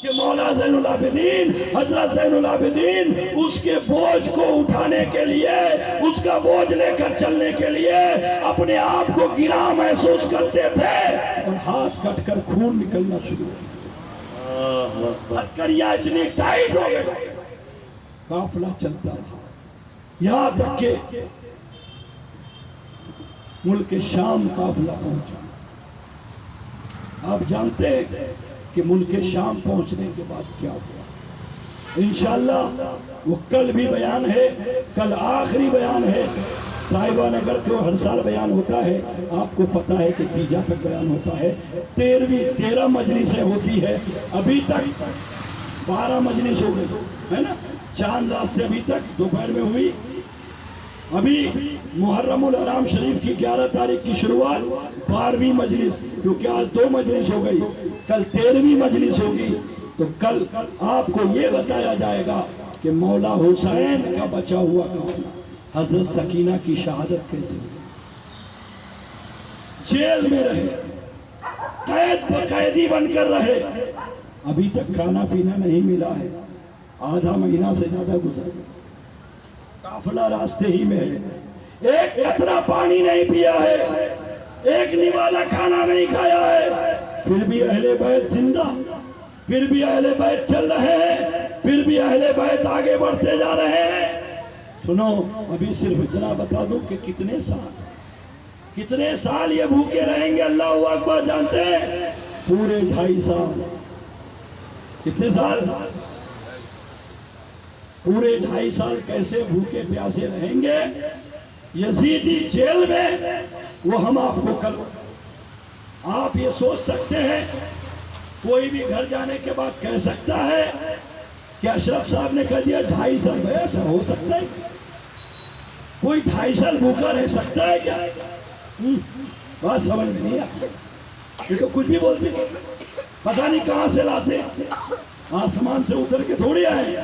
کہ مولا زین العابدین حضرت زین العابدین اس کے بوجھ کو اٹھانے کے لیے، اس کا بوجھ لے کر چلنے کے لیے اپنے آپ کو گرا محسوس کرتے تھے اور ہاتھ کٹ کر خون نکلنا شروع ہوا۔ ہتھکڑیاں اتنی ٹائٹ ہو گئی، قافلہ چلتا رہا یہاں تک کہ ملک شام قافلہ پہنچا۔ آپ جانتے ہیں کہ ملک شام پہنچنے کے بعد کیا ہوا؟ انشاءاللہ وہ کل بھی بیان ہے، کل آخری بیان ہے۔ صاحبان اگر کو ہر سال بیان ہوتا ہے، آپ کو پتا ہے کہ تیجا تک بیان ہوتا ہے، 13 مجلسیں ہوتی ہے، ابھی تک 12 مجلس ہو گئی ہے نا، چاند رات سے ابھی تک دوپہر میں ہوئی۔ ابھی محرم الحرام شریف کی 11 تاریخ کی شروعات 12ویں مجلس، کیونکہ آج 2 مجلس ہو گئی، کل 13ویں مجلس ہوگی۔ تو کل آپ کو یہ بتایا جائے گا کہ مولا حسین کا بچا ہوا قافلہ حضرت سکینہ کی شہادت کیسے جیل میں رہے، قیدی بن کر رہے، ابھی تک کھانا پینا نہیں ملا ہے، آدھا مہینہ سے زیادہ گزر گیا، قافلہ راستے ہی میں ہے، ایک قطرہ پانی نہیں پیا ہے، ایک نوالا کھانا نہیں کھایا ہے، پھر بھی اہل بیت زندہ، پھر بھی اہل بیت چل رہے ہیں، پھر بھی اہل بیت آگے بڑھتے جا رہے ہیں۔ سنو، ابھی صرف اتنا بتا دوں کہ کتنے سال یہ بھوکے رہیں گے، اللہ اکبر، جانتے ہیں؟ پورے 2.5 سال۔ کتنے سال؟ پورے 2.5 سال کیسے بھوکے پیاسے رہیں گے یزیدی جیل میں، وہ ہم آپ کو کل آپ یہ سوچ سکتے ہیں، کوئی بھی گھر جانے کے بعد کہہ سکتا ہے کہ اشرف صاحب نے کہہ دیا 2.5 سال میں، ایسا ہو سکتا ہے؟ کوئی 2.5 سال بھوکا رہ سکتا ہے کیا؟ بات سمجھ میں نہیں آتی، یہ تو کچھ بھی بولتے، پتہ نہیں کہاں سے لاتے، آسمان سے اتر کے تھوڑی آئے،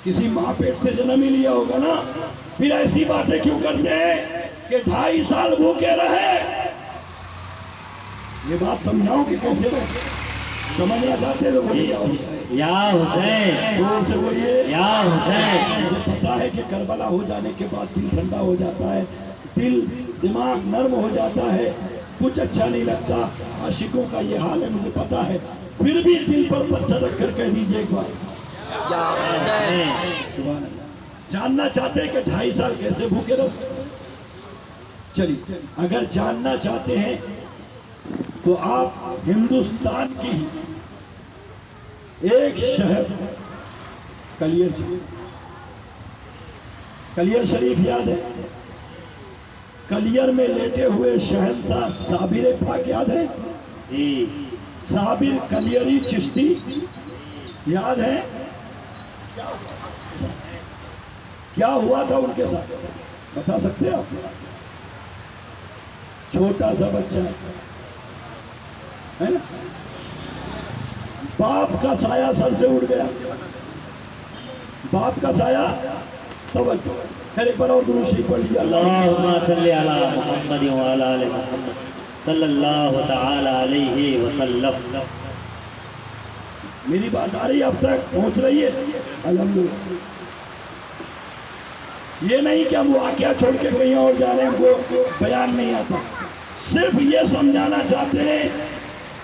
کسی ماں پیٹ سے جنم ہی لیا ہوگا نا، پھر ایسی باتیں کیوں کرتے ہیں کہ 2.5 سال بھوکے رہے؟ یہ بات سمجھاؤں کہ کیسے رہے؟ سمجھنا چاہتے تو بولیے یا حسین، سے بولیے یا حسین۔ مجھے پتا ہے کہ کربلا ہو جانے کے بعد دل ٹھنڈا ہو جاتا ہے، دماغ نرم ہو جاتا ہے، کچھ اچھا نہیں لگتا، عاشقوں کا یہ حال ہے مجھے پتا ہے، پھر بھی دل پر پتھر رکھ کر کہہ دیجئے ایک بار سبحان اللہ۔ جاننا چاہتے ہیں کہ 2.5 سال کیسے بھوکے رہ سکتے؟ چلیے، اگر جاننا چاہتے ہیں تو آپ ہندوستان کی ایک شہر کلیر شریف یاد ہے؟ کلیر میں لیٹے ہوئے شہنشاہ صابر پاک یاد ہے؟ جی، صابر کلیری چشتی یاد ہے؟ کیا ہوا تھا ان کے ساتھ بتا سکتے ہیں آپ؟ چھوٹا سا بچہ ہے نا، باپ کا سایہ سر سے اڑ گیا، باپ کا سایہ، توجہ، پھر ایک بار اور درود شریف پڑھ لیجیے، اللہم صلی علی محمد وعلی آل محمد صلی اللہ تعالی علیہ وسلم۔ میری بات آ رہی ہے، اب تک پہنچ رہی ہے؟ الحمدللہ۔ یہ نہیں کہ ہم واقعہ چھوڑ کے کہیں اور جا رہے ہیں، کو بیان نہیں آتا، صرف یہ سمجھانا چاہتے ہیں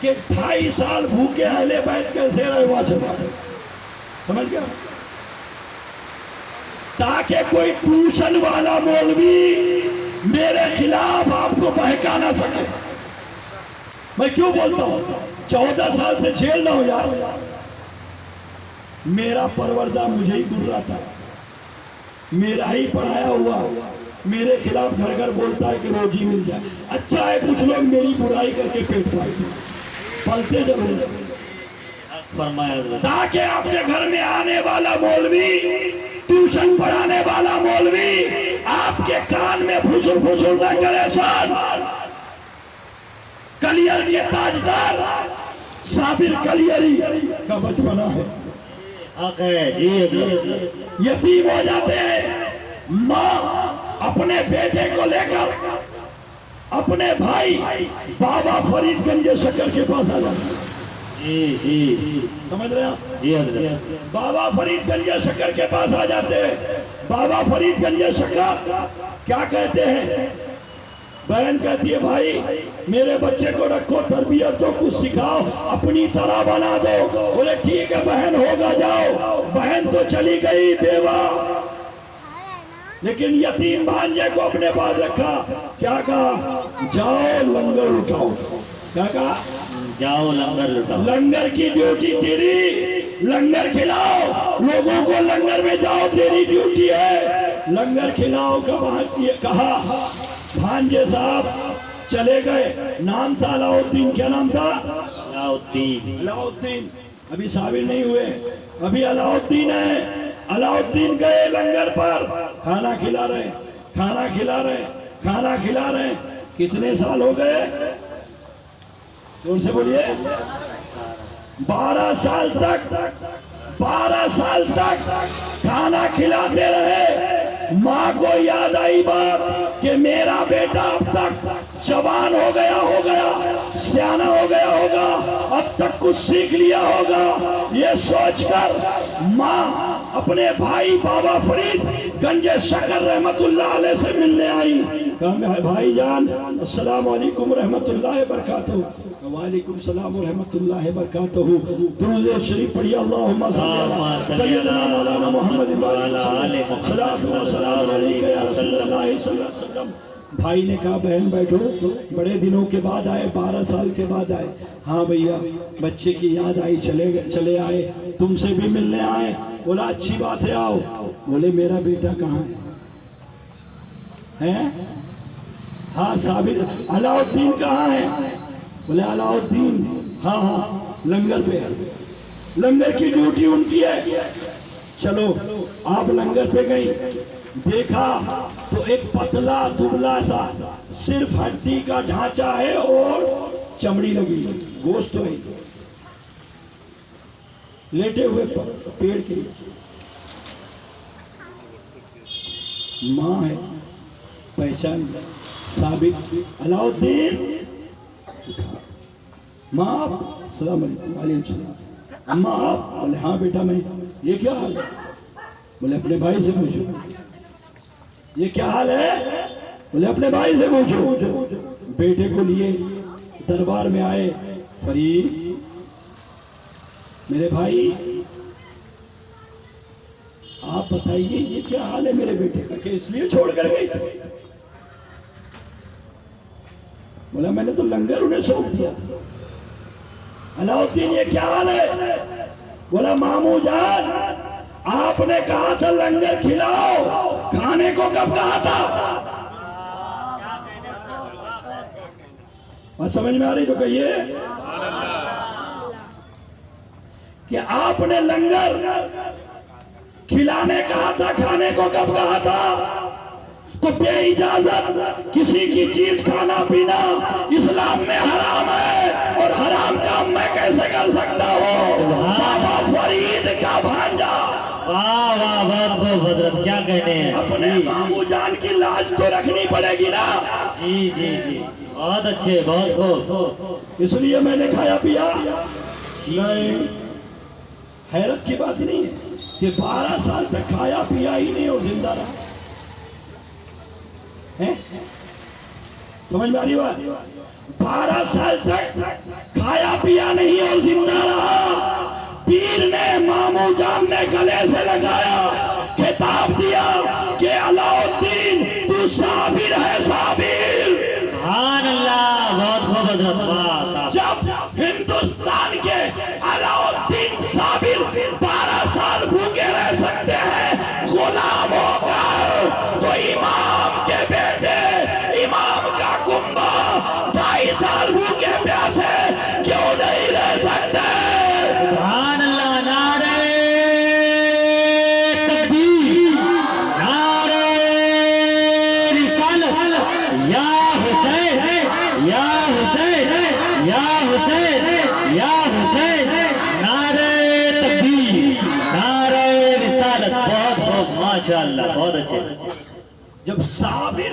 کہ 2.5 سال بھوکے اہل بیت کیسے رہے وہاں سے بات، سمجھ گیا؟ تاکہ کوئی ٹیوشن والا مولوی میرے خلاف آپ کو بہکا نہ سکے۔ میں کیوں بولتا ہوں 14 سال سے جھیل رہا ہوں یار، میرا پروردہ مجھے ہی گر رہا تھا، میرا ہی پڑھایا ہوا میرے خلاف گھر گھر بولتا ہے کہ روزی مل جائے، اچھا ہے کچھ لوگ میری برائی کر کے پیٹ پالتے پلتے ضرور، تاکہ آپ کے گھر میں آنے والا مولوی، ٹیوشن پڑھانے والا مولوی آپ کے کان میں پھسل پھسل نہ کرے۔ ساتھ کلیر کے تاجدار صابر کلیری کا بچپنا ہے، یتیم ہو جاتے ہیں، ماں اپنے بیٹے کو لے کر اپنے بھائی بابا فرید گنج شکر کے پاس آ جاتا ہے، جی جی سمجھ رہے ہیں آپ؟ جی حضرت بابا فرید گنج شکر کے پاس آ جاتے ہیں. بابا فرید گنج شکر کیا کہتے ہیں؟ بہن کہتی ہے بھائی میرے بچے کو رکھو، تربیت دو، کچھ سکھاؤ، اپنی طرح بنا دو. بولے ٹھیک ہے بہن ہوگا جاؤ. بہن تو چلی گئی بیوہ، لیکن یتیم بھانجے کو اپنے پاس رکھا. کیا کہا؟ جاؤ لنگر اٹھاؤ. کیا کہا؟ جاؤ لنگر لٹاؤ. لنگر کی ڈیوٹی تیری، لنگر کھلاؤ لوگوں کو، لنگر میں جاؤ تیری ڈیوٹی ہے. لنگر کھلاؤ کہا. بھانجے صاحب چلے گئے. نام تھا علاؤ الدین. کیا نام تھا؟ علاؤ الدین. علاؤ الدین. ابھی صابر نہیں ہوئے، ابھی علاؤ الدین ہے. علاؤ الدین گئے لنگر پر، کھانا کھلا رہے، کھانا کھلا رہے، کھانا کھلا رہے. کتنے سال ہو گئے؟ زور سے بولیے. 12 سال تک، 12 سال تک کھانا کھلاتے رہے. ماں کو یاد آئی بات کہ میرا بیٹا اب تک جوان ہو گیا، سیانا ہو گیا ہوگا، اب تک کچھ سیکھ لیا ہوگا. یہ سوچ کر ماں اپنے بھائی بابا فرید گنج شکر رحمت اللہ علیہ سے ملنے آئی. کہا بھائی جان السلام علیکم رحمت اللہ وبرکاتہ. وعلیکم السلام ورحمت اللہ وبرکاتہ. درود شریف پڑھیے. اللہم صلی علی سیدنا مولانا محمد صلاۃ و سلام علیکہ یا رسول اللہ صلی اللہ علیہ وسلم. بھائی نے کہا بہن بیٹھو، بڑے دنوں کے بعد آئے، 12 سال کے بعد آئے. ہاں بھیا بچے کی یاد آئی، چلے آئے، تم سے بھی ملنے آئے. بولا اچھی بات ہے آؤ. بولے میرا بیٹا کہاں ہے؟ ہاں صابر. علاؤ الدین کہاں ہے؟ بولے علاؤ الدین ہاں لنگر پہ ہے، لنگر کی ڈیوٹی ان کی ہے. چلو آپ لنگر پہ گئی، دیکھا تو ایک پتلا دبلا سا صرف ہڈی کا ڈھانچہ ہے اور چمڑی لگی، گوشت تو ہے، لیٹے ہوئے پیڑ کے نیچے. ماں ہے، پہچان ثابت. علاؤ الدین ماں آپ؟ السلام علیکم. وعلیکم السلام. اماں آپ؟ بولے ہاں بیٹا میں. یہ کیا حال ہے؟ بولے اپنے بھائی سے پوچھو. یہ کیا حال ہے؟ بولے اپنے بھائی سے پوچھو. بیٹے کو لیے دربار میں آئے. فرید میرے بھائی آپ بتائیے یہ کیا حال ہے میرے بیٹے کا کہ اس لیے چھوڑ کر گئی تھی؟ بولا میں نے تو لنگر انہیں سونپ دیا. علاؤ الدین یہ کیا حال ہے؟ بولا ماموں جان آپ نے کہا تھا لنگر کھلاؤ، کھانے کو کب کہا تھا؟ بات سمجھ میں آ رہی تو کہیے کہ آپ نے لنگر کھلانے کہا تھا، کھانے کو کب کہا تھا؟ تو بے اجازت کسی کی چیز کھانا پینا اسلام میں حرام ہے، اور حرام کام میں کیسے کر سکتا ہوں؟ بابا فرید کا بھانجا. واہ واہ بہت خوب حضرت، کیا کہنے ہیں. اپنے ماموں جان کی لاج تو رکھنی پڑے گی نا. جی جی جی بہت اچھے، بہت خوب. اس لیے میں نے کھایا پیا نہیں. حیرت کی بات نہیں ہے کہ 12 سال تک کھایا پیا ہی نہیں اور زندہ رہا. سمجھ میں آ رہی بات؟ 12 سال تک کھایا پیا نہیں اور زندہ رہا. پیر نے ماموں جان نے گلے سے لگایا، خطاب دیا کہ علاؤ الدین تو صابر ہے، صابر. سبحان اللہ، بہت خوب حضرت. واہ. جب ہندوستان کے علاؤ الدین صابر 12 سال بھوکے رہ سکتے ہیں غلام ہو کر، تو امام کے بیٹے امام کا کنبہ 2.5 سال بھوکے پیاسے کیوں نہیں رہ سکتے؟ سبحان اللہ. نعرہ تکبیر، نعرہ رسالت. یا حسین یا حسین یا حسین یا حسین. نعرہ تکبیر، نعرہ رسالت. بہت خوب، ماشاءاللہ، بہت اچھے. جب صابر